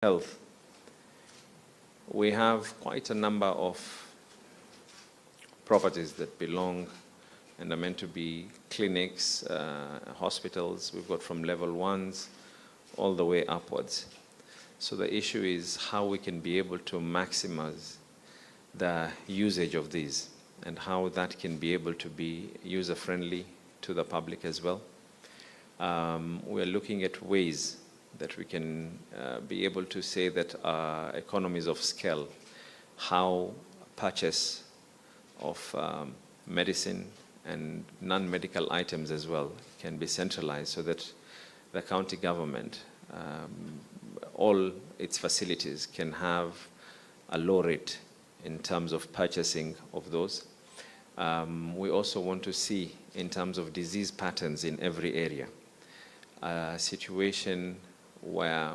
health, we have quite a number of properties that belong and are meant to be clinics, hospitals. We've got from level 1s all the way upwards. So the issue is how we can be able to maximize the usage of these and how that can be able to be user-friendly to the public as well. We're looking at ways that we can be able to say that economies of scale, how purchase of medicine and non-medical items as well can be centralized so that the county government, all its facilities can have a low rate in terms of purchasing of those. We also want to see in terms of disease patterns in every area, a situation where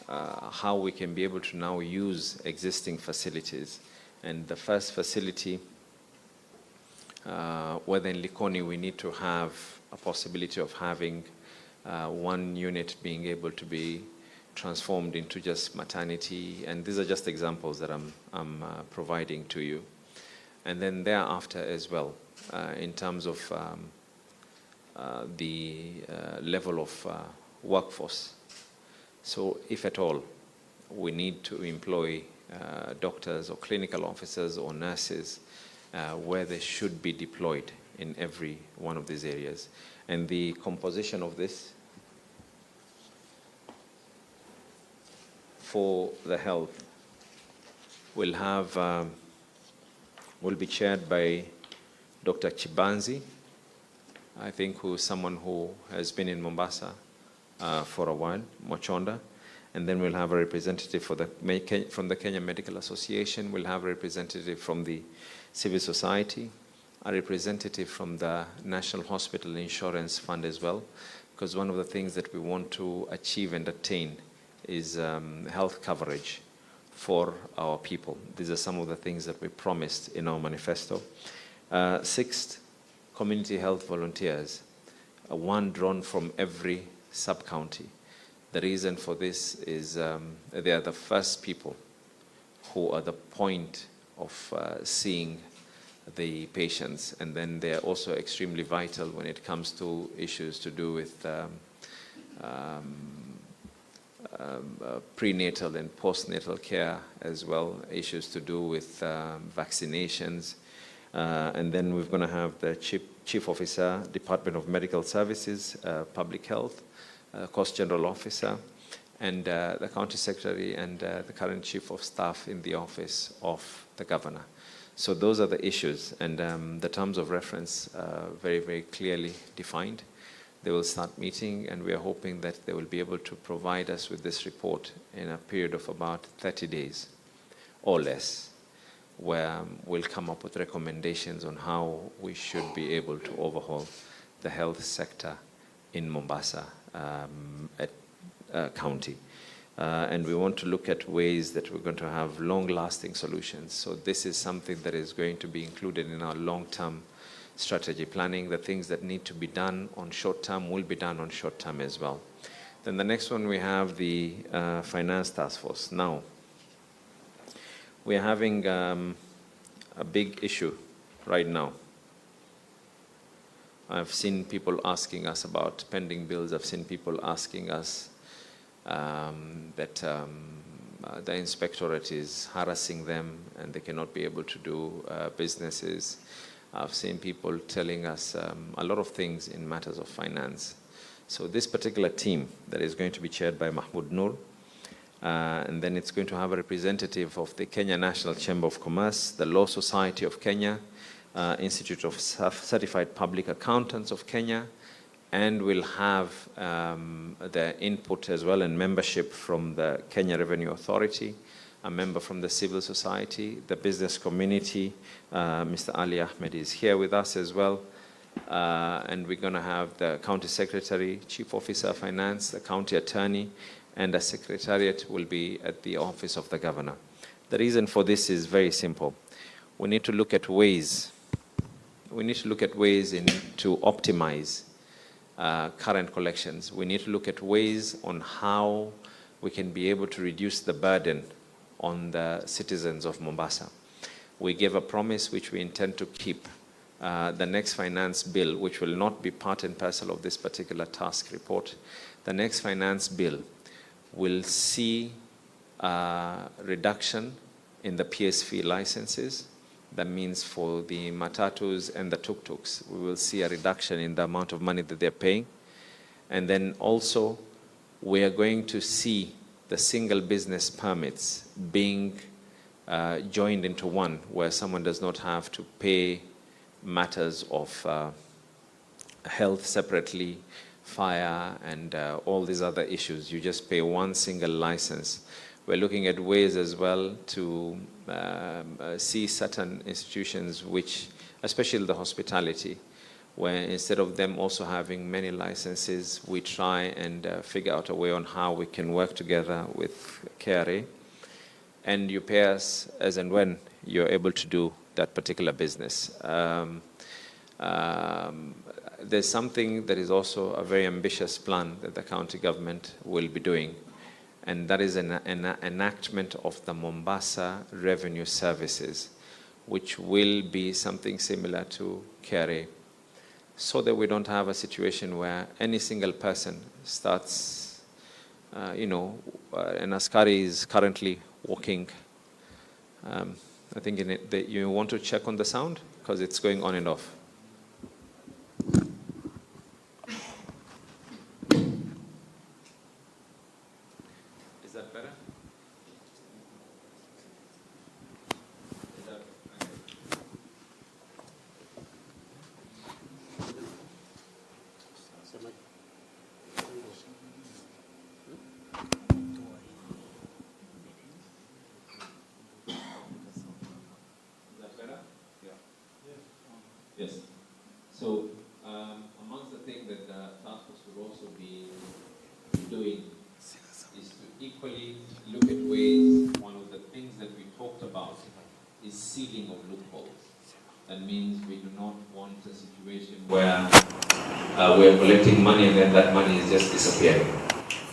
how we can be able to now use existing facilities. And the first facility, whether in Likoni we need to have a possibility of having one unit being able to be transformed into just maternity, and these are just examples that I'm providing to you. And then thereafter as well, in terms of the level of workforce. So if at all we need to employ doctors or clinical officers or nurses, where they should be deployed in every one of these areas. And the composition of this for the health will have will be chaired by Dr. Chibanzi, I think, who's someone who has been in Mombasa for a while, Mochonda. And then we'll have a representative from the Kenya Medical Association. We'll have a representative from the civil society, a representative from the National Hospital Insurance Fund as well, because one of the things that we want to achieve and attain is health coverage for our people. These are some of the things that we promised in our manifesto. Sixth, community health volunteers, one drawn from every sub-county. The reason for this is they are the first people who are the point of seeing the patients, and then they are also extremely vital when it comes to issues to do with prenatal and postnatal care as well, issues to do with vaccinations. And then we're going to have the Chief Officer, Department of Medical Services, Public Health, Coast General Officer, and the County Secretary and the current Chief of Staff in the Office of the Governor. So those are the issues, and the terms of reference are very, very clearly defined. They will start meeting, and we are hoping that they will be able to provide us with this report in a period of about 30 days or less, where we'll come up with recommendations on how we should be able to overhaul the health sector in Mombasa County. And we want to look at ways that we're going to have long-lasting solutions. So this is something that is going to be included in our long-term strategy planning. The things that need to be done on short-term will be done on short-term as well. Then the next one, we have the Finance Task Force. Now, we are having a big issue right now. I've seen people asking us about pending bills. I've seen people asking us that the inspectorate is harassing them and they cannot be able to do businesses. I've seen people telling us a lot of things in matters of finance. So this particular team that is going to be chaired by Mahmoud Noor, and then it's going to have a representative of the Kenya National Chamber of Commerce, the Law Society of Kenya, Institute of Certified Public Accountants of Kenya, and we'll have the input as well and membership from the Kenya Revenue Authority, a member from the civil society, the business community. Mr. Ali Ahmed is here with us as well. And we're going to have the county secretary, chief officer of finance, the county attorney, and the secretariat will be at the office of the governor. The reason for this is very simple. We need to look at ways. We need to look at ways to optimize current collections. We need to look at ways on how we can be able to reduce the burden on the citizens of Mombasa. We gave a promise which we intend to keep. The next finance bill, which will not be part and parcel of this particular task report, the next finance bill will see a reduction in the PSV licenses. That means for the matatus and the tuk-tuks, we will see a reduction in the amount of money that they're paying. And then also, we are going to see the single business permits being joined into one, where someone does not have to pay matters of health separately, fire, and all these other issues. You just pay one single license. We're looking at ways as well to see certain institutions which, especially the hospitality, where instead of them also having many licenses, we try and figure out a way on how we can work together with KRA, and you pay us as and when you're able to do that particular business. There's something that is also a very ambitious plan that the county government will be doing, and that is an enactment of the Mombasa Revenue Services, which will be something similar to KRA, so that we don't have a situation where any single person starts, an Askari is currently walking. I think you want to check on the sound because it's going on and off. Is that better? Is that better? Yeah. Yes. So amongst the things that the task force will also be doing is to equally look at ways. One of the things that we talked about is sealing of loopholes. That means we do not want a situation where we are collecting money and then that money is just disappearing.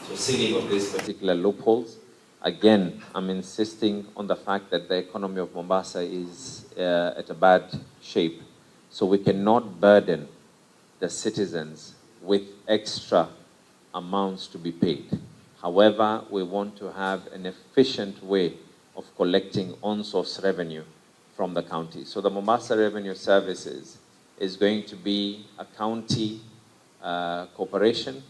So sealing of these particular loopholes. Again, I'm insisting on the fact that the economy of Mombasa is at a bad shape. So we cannot burden the citizens with extra amounts to be paid. However, we want to have an efficient way of collecting on-source revenue from the county. So the Mombasa Revenue Services is going to be a county corporation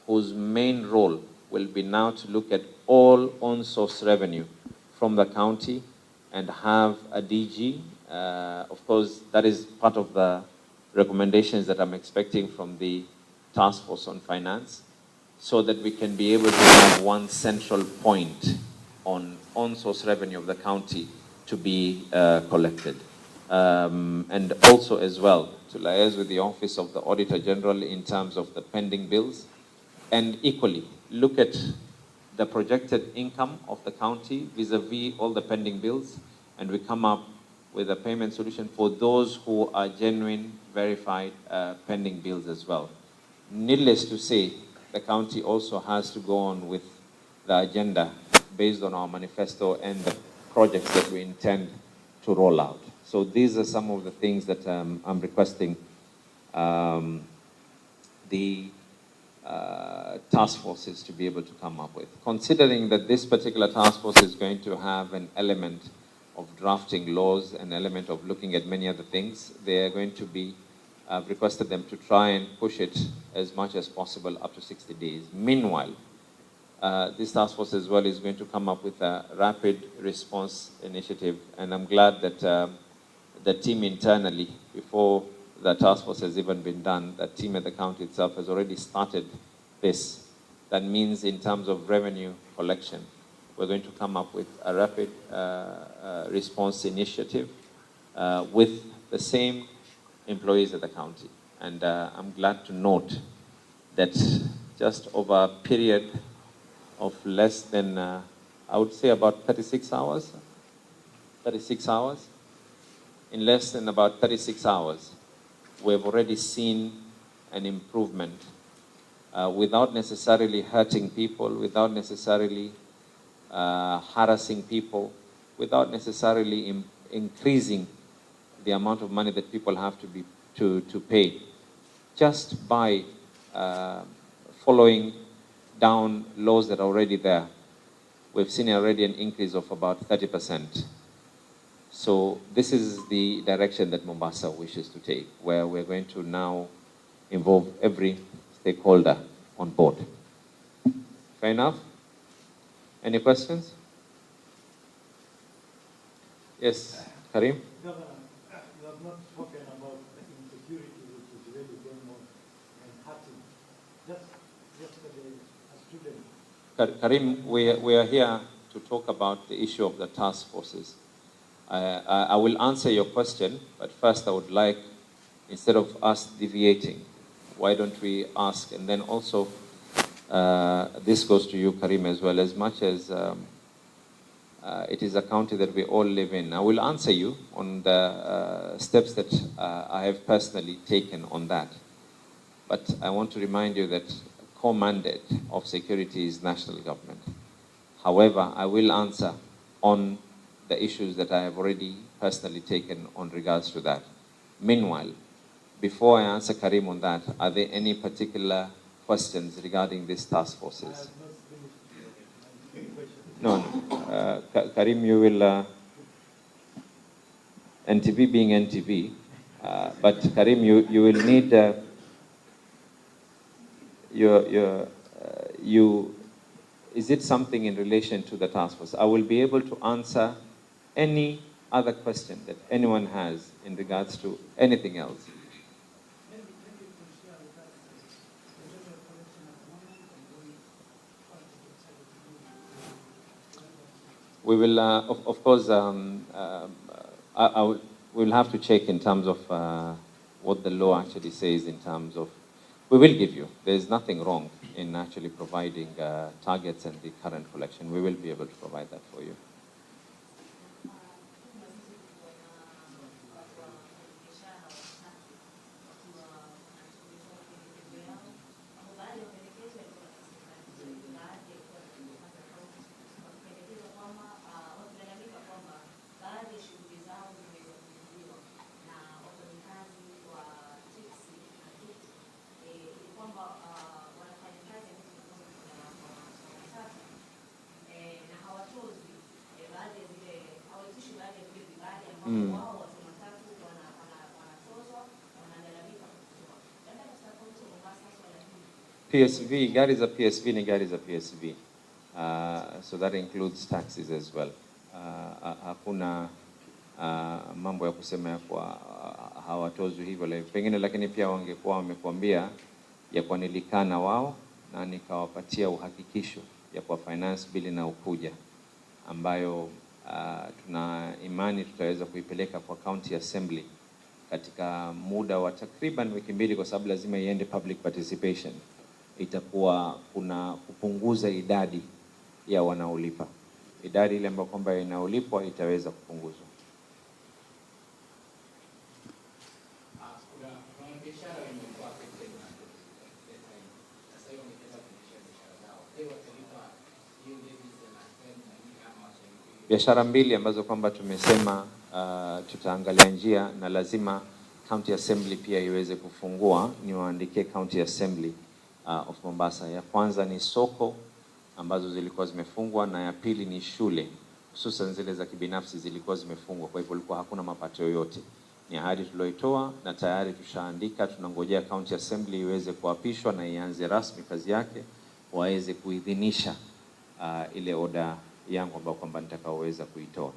whose main role will be now to look at all on-source revenue from the county and have a DG. Of course, that is part of the recommendations that I'm expecting from the Task Force on Finance, so that we can be able to have one central point on-source revenue of the county to be collected. And also as well, to liaise with the Office of the Auditor General in terms of the pending bills, and equally look at the projected income of the county vis-a-vis all the pending bills, and we come up with a payment solution for those who are genuine, verified pending bills as well. Needless to say, the county also has to go on with the agenda based on our manifesto and the projects that we intend to roll out. So these are some of the things that I'm requesting the task forces to be able to come up with. Considering that this particular task force is going to have an element of drafting laws, an element of looking at many other things, they are going to be, I've requested them to try and push it as much as possible up to 60 days. Meanwhile, this task force as well is going to come up with a rapid response initiative, and I'm glad that the team internally, before the task force has even been done, the team at the county itself has already started this. That means in terms of revenue collection, we're going to come up with a rapid response initiative with the same employees at the county. And I'm glad to note that just over a period of less than, I would say about 36 hours, in less than about 36 hours, we've already seen an improvement without necessarily hurting people, without necessarily harassing people, without necessarily increasing the amount of money that people have to pay, just by following down laws that are already there. We've seen already an increase of about 30%. So this is the direction that Mombasa wishes to take, where we're going to now involve every stakeholder on board. Fair enough? Any questions? Yes, Karim? Governor, you have not spoken about the insecurity which is really going on and hurting. Just yesterday, a student. Karim, we are here to talk about the issue of the task forces. I will answer your question, but first I would like, instead of us deviating, why don't we ask, and then also this goes to you, Karim, as well, as much as it is a county that we all live in. I will answer you on the steps that I have personally taken on that. But I want to remind you that core mandate of security is national government. However, I will answer on the issues that I have already personally taken on regards to that. Meanwhile, before I answer Karim on that, are there any particular questions regarding these task forces? No. Karim, you will, NTV being NTV, but Karim, you will need, is it something in relation to the task force? I will be able to answer any other question that anyone has in regards to anything else. We will, of course, we'll have to check in terms of what the law actually says in terms of, we will give you. There's nothing wrong in actually providing targets and the current collection. We will be able to provide that for you. PSV, gari za PSV ni gari za PSV. So that includes taxes as well. Hakuna mambo ya kusema ya kwa hawatozwi hivyo pengine, lakini pia wangekuwa wamekuambia ya kwa nilikana wao na nikawapatia uhakikisho ya kwa finance bill na ukuja, ambayo tuna imani tutaweza kuipeleka kwa county assembly katika muda wa takriban wiki mbili, kwa sababu lazima iende public participation. Itakuwa kuna kupunguza idadi ya wanaolipa. Idadi ile ambayo kwamba inaolipwa itaweza kupunguzwa. Biashara mbili ambazo kwamba tumesema tutaangalia njia na lazima county assembly pia iweze kufungua, ni waandikie county assembly of Mombasa. Ya kwanza ni soko ambazo zilikuwa zimefungwa, na ya pili ni shule, hususan zile za kibinafsi zilikuwa zimefungwa, kwa hivyo kulikuwa hakuna mapato yoyote. Ni ahadi tulioitoa na tayari tushaandika, tunangojea county assembly iweze kuapishwa na ianze rasmi kazi yake, waweze kuidhinisha ile oda yangu ambayo kwamba nitakaoweza kuitoa.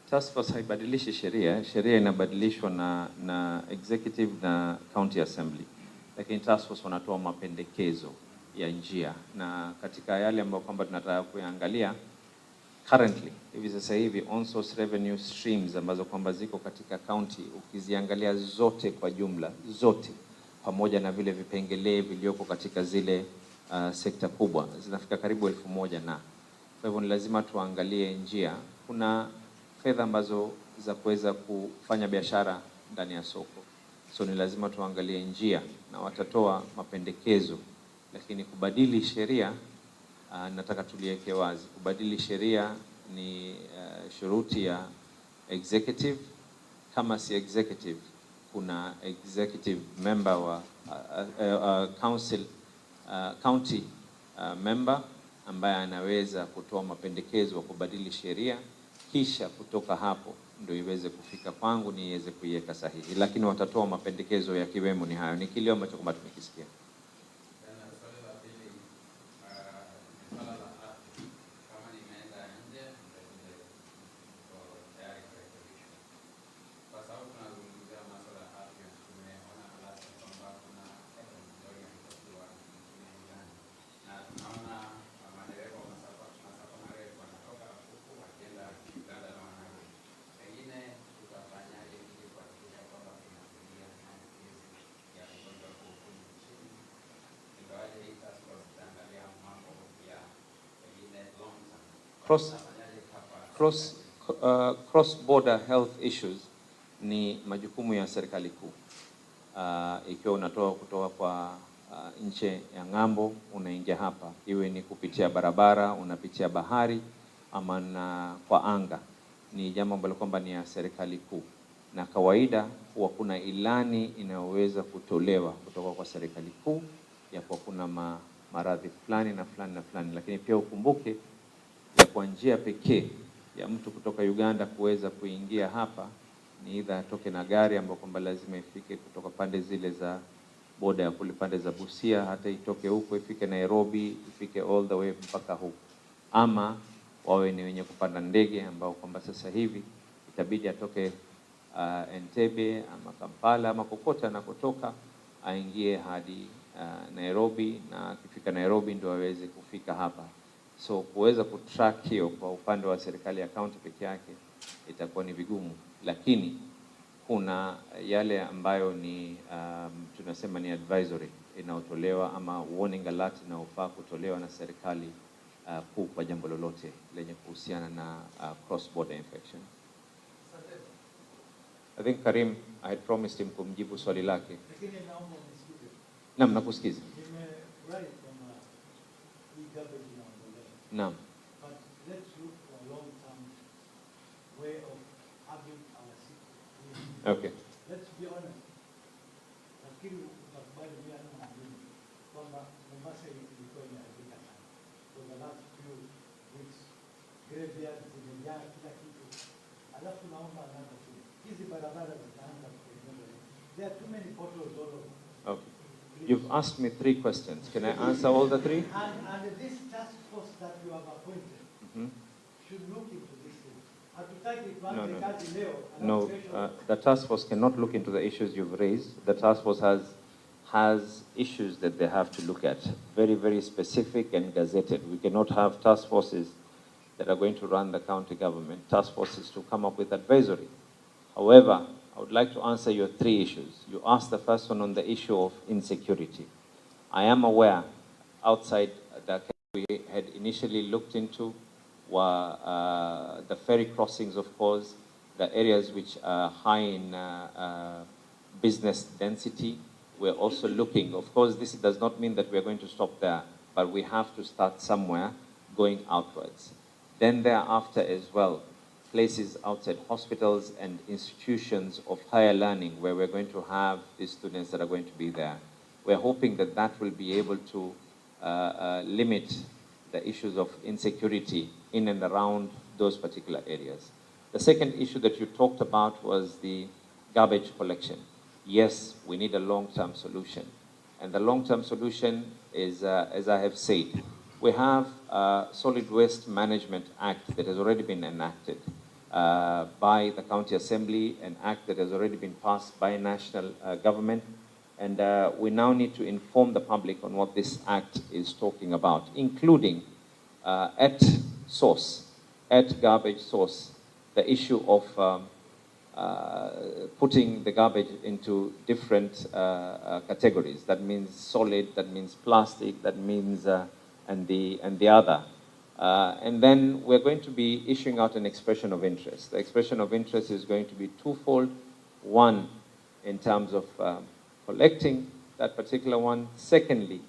Task force haibadilishi sheria, sheria inabadilishwa na executive na county assembly. Lakini task force wanatoa mapendekezo ya njia, na katika yale ambayo kwamba tunataka kuangalia currently hivi sasa hivi on source revenue streams ambazo kwamba ziko katika county, ukiziangalia zote kwa jumla zote pamoja na vile vipengele vilioko katika zile sekta kubwa zinafika karibu 1000 na kwa hivyo ni lazima tuangalie njia. Kuna fedha ambazo za kuweza kufanya biashara ndani ya soko, so ni lazima tuangalie njia na watatoa mapendekezo, lakini kubadili sheria nataka tuliweke wazi. Kubadili sheria ni shuruti ya executive. Kama si executive, kuna executive member wa council county member ambaye anaweza kutoa mapendekezo wa kubadili sheria, kisha kutoka hapo ndio iweze kufika kwangu ni iweze kuiweka sahihi, lakini watatoa mapendekezo yakiwemo ni hayo. Ni kilio ambacho kwamba tumekisikia. Cross border health issues ni majukumu ya serikali kuu. Ikiwa unatoa kutoka kwa nje ya ng'ambo unaingia hapa, iwe ni kupitia barabara, unapitia bahari ama na kwa anga, ni jambo ambalo kwamba ni ya serikali kuu, na kawaida huwa kuna ilani inayoweza kutolewa kutoka kwa serikali kuu ya kwa kuna maradhi fulani na fulani na fulani. Lakini pia ukumbuke ya kwa njia pekee ya mtu kutoka Uganda kuweza kuingia hapa ni idha atoke na gari ambapo kwamba lazima ifike kutoka pande zile za boda ya kule pande za Busia, hata itoke huko ifike Nairobi, ifike all the way mpaka huko, ama wawe ni wenye kupanda ndege ambao kwamba sasa hivi itabidi atoke Entebbe ama Kampala ama kokote anakotoka aingie hadi Nairobi, na akifika Nairobi ndio aweze kufika hapa. So kuweza kutrack hiyo kwa upande wa serikali ya county peke yake itakuwa ni vigumu, lakini kuna yale ambayo ni tunasema ni advisory inayotolewa ama warning alert inayofaa kutolewa na serikali kuu kwa jambo lolote lenye kuhusiana na cross border infection. I think Karim, I had promised him kumjibu swali lake. Lakini naomba unisikize. Naam, nakusikiza. Nimefurahi kama hii garbage inaondolewa. Naam. But let's look for a long-term way of having our city. Okay. Let's be honest. Nafikiri utakubali mimi na mwingine kwamba Mombasa ilikuwa inaharibika sana. For the last few weeks, graveyards zimejaa kila kitu. Alafu naomba another thing. Hizi barabara zitaanza kutengenezwa. There are too many potholes all over. Okay. You've asked me 3 questions. Can I answer all the 3? And this task force that you have appointed should look into this thing. No, the task force cannot look into the issues you've raised. The task force has issues that they have to look at, very, very specific and gazetted. We cannot have task forces that are going to run the county government. Task forces to come up with advisory. However, I would like to answer your 3 issues. You asked the first one on the issue of insecurity. I am aware outside that we had initially looked into were the ferry crossings, of course, the areas which are high in business density. We're also looking, of course, this does not mean that we're going to stop there, but we have to start somewhere going outwards. Then thereafter as well, places outside hospitals and institutions of higher learning where we're going to have the students that are going to be there. We're hoping that that will be able to limit the issues of insecurity in and around those particular areas. The second issue that you talked about was the garbage collection. Yes, we need a long-term solution. And the long-term solution is, as I have said, we have a Solid Waste Management Act that has already been enacted by the County Assembly, an act that has already been passed by national government. And we now need to inform the public on what this act is talking about, including at source, at garbage source, the issue of putting the garbage into different categories. That means solid, that means plastic, that means and the other. And then we're going to be issuing out an expression of interest. The expression of interest is going to be twofold. One, in terms of collecting that particular one. Secondly,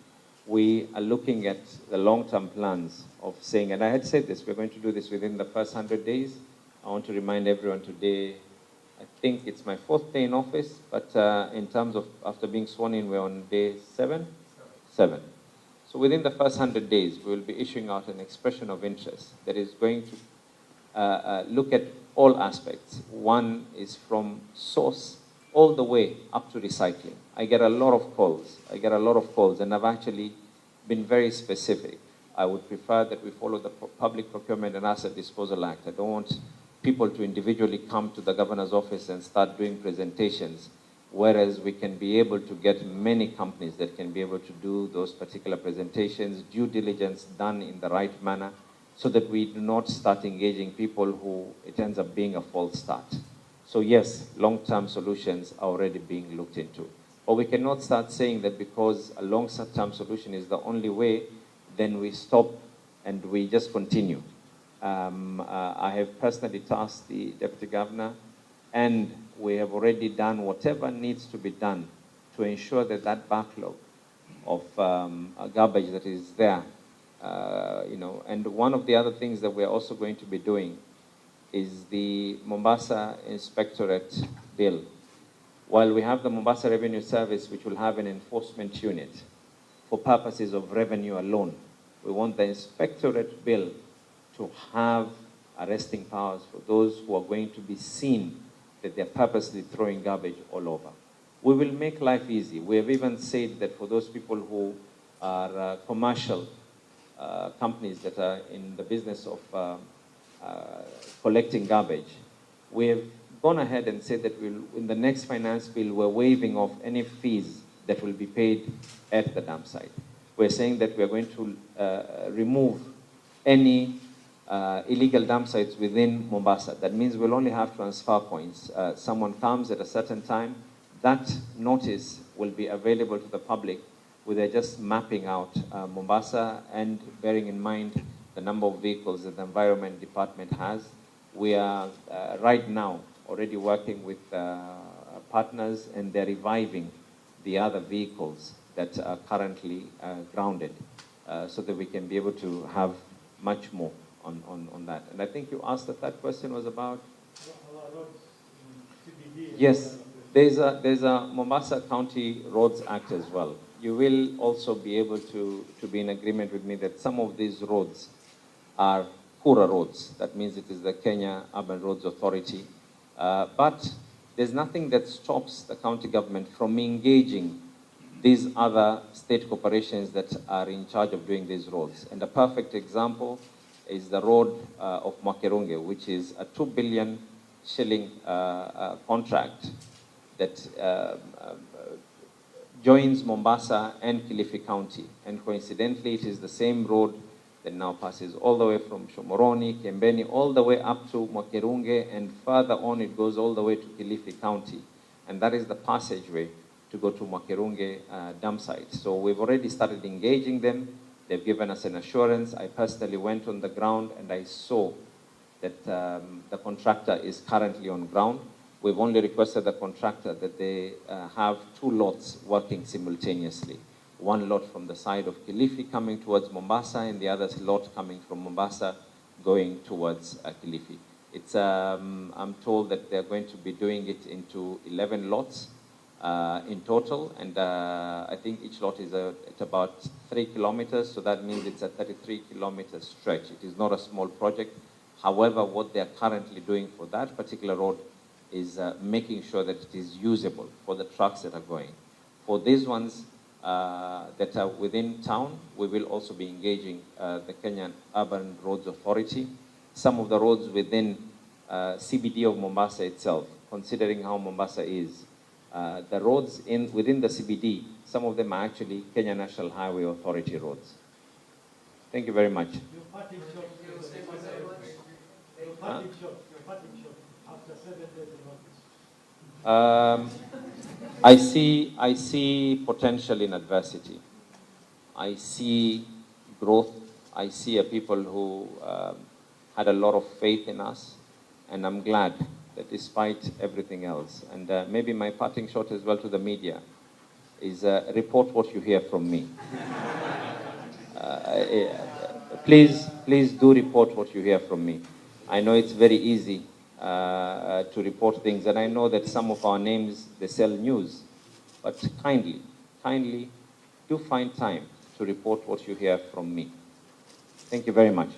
we are looking at the long-term plans of saying, and I had said this, we're going to do this within the first 100 days. I want to remind everyone today, I think it's my 4th day in office, but in terms of after being sworn in, we're on day 7? 7. So within the first 100 days, we will be issuing out an expression of interest that is going to look at all aspects. One is from source all the way up to recycling. I get a lot of calls, and I've actually been very specific. I would prefer that we follow the Public Procurement and Asset Disposal Act. I don't want people to individually come to the governor's office and start doing presentations, whereas we can be able to get many companies that can be able to do those particular presentations, due diligence done in the right manner, so that we do not start engaging people who it ends up being a false start. So yes, long-term solutions are already being looked into. But we cannot start saying that because a long-term solution is the only way, then we stop and we just continue. I have personally tasked the Deputy Governor, and we have already done whatever needs to be done to ensure that that backlog of garbage that is there, and one of the other things that we're also going to be doing is the Mombasa Inspectorate Bill. While we have the Mombasa Revenue Service, which will have an enforcement unit for purposes of revenue alone, we want the Inspectorate Bill to have arresting powers for those who are going to be seen that they're purposely throwing garbage all over. We will make life easy. We have even said that for those people who are commercial companies that are in the business of collecting garbage, we have gone ahead and said that in the next finance bill, we're waiving off any fees that will be paid at the dump site. We're saying that we're going to remove any illegal dump sites within Mombasa. That means we'll only have transfer points. Someone comes at a certain time, that notice will be available to the public where they're just mapping out Mombasa and bearing in mind the number of vehicles that the Environment Department has. We are right now already working with partners, and they're reviving the other vehicles that are currently grounded so that we can be able to have much more on that. And I think you asked the third question was about? Yes, there's a Mombasa County Roads Act as well. You will also be able to be in agreement with me that some of these roads are Kura roads. That means it is the Kenya Urban Roads Authority. But there's nothing that stops the county government from engaging these other state corporations that are in charge of doing these roads. And a perfect example is the road of Makerunge, which is a 2 billion shilling contract that joins Mombasa and Kilifi County. And coincidentally, it is the same road that now passes all the way from Shomoroni, Kembeni, all the way up to Makerunge, and further on it goes all the way to Kilifi County. And that is the passageway to go to Makerunge dump site. So we've already started engaging them. They've given us an assurance. I personally went on the ground and I saw that the contractor is currently on ground. We've only requested the contractor that they have 2 lots working simultaneously. One lot from the side of Kilifi coming towards Mombasa, and the other lot coming from Mombasa going towards Kilifi. It's, I'm told that they're going to be doing it into 11 lots in total, and I think each lot is at about 3 kilometers, so that means it's a 33-kilometer stretch. It is not a small project. However, what they're currently doing for that particular road is making sure that it is usable for the trucks that are going. For these ones that are within town, we will also be engaging the Kenyan Urban Roads Authority. Some of the roads within CBD of Mombasa itself, considering how Mombasa is, the roads within the CBD, some of them are actually Kenya National Highway Authority roads. Thank you very much. Your parting shot, your parting shot after 7 days in office. I see potential in adversity. I see growth. I see a people who had a lot of faith in us, and I'm glad that despite everything else, and maybe my parting shot as well to the media is report what you hear from me. Please do report what you hear from me. I know it's very easy to report things, and I know that some of our names, they sell news, but kindly do find time to report what you hear from me. Thank you very much.